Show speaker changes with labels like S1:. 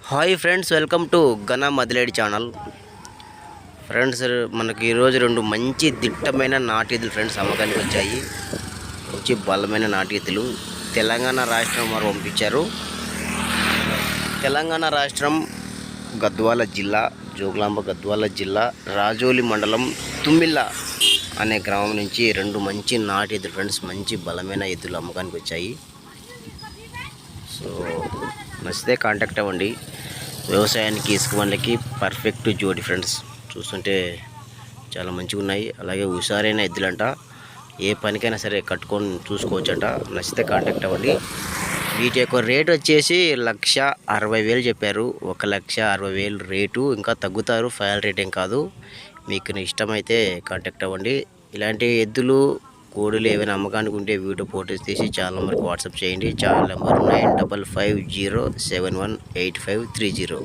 S1: Hi friends, welcome to ఘన మదిలేడి channel. Friends, మనకి ఈరోజు రెండు మంచి దిట్టమైన నాటు ఫ్రెండ్స్ అమ్మకానికి వచ్చాయి. మంచి బలమైన నాటు ఎద్దులు తెలంగాణ రాష్ట్రం వారు పంపించారు. తెలంగాణ రాష్ట్రం గద్వాల జిల్లా, జోగులాంబ గద్వాల జిల్లా, రాజోలి మండలం, తుమ్మిళ్ళ అనే గ్రామం నుంచి రెండు మంచి నాటు ఎద్దులు ఫ్రెండ్స్, మంచి బలమైన ఎద్దులు అమ్మకానికి వచ్చాయి. సో నచ్చితే కాంటాక్ట్ అవ్వండి. వ్యవసాయానికి, ఇసుక బండ్లకి పర్ఫెక్ట్ జోడి ఫ్రెండ్స్. చూస్తుంటే చాలా మంచిగా ఉన్నాయి. అలాగే హుషారైన ఎద్దులంట, ఏ పనికైనా సరే కట్టుకొని చూసుకోవచ్చంట. నచ్చితే కాంటాక్ట్ అవ్వండి. వీటి యొక్క రేట్ వచ్చేసి 1,60,000 చెప్పారు. 1,60,000 రేటు. ఇంకా తగ్గుతారు, ఫైనల్ రేట్ ఏం కాదు. మీకు ఇష్టమైతే కాంటాక్ట్ అవ్వండి. ఇలాంటి ఎద్దులు, కోడులు ఏమైనా అమ్మకానికి ఉంటే వీడియో ఫోటోస్ తీసి ఛానల్ నెంబర్కి వాట్సాప్ చేయండి. Channel number 9550718530.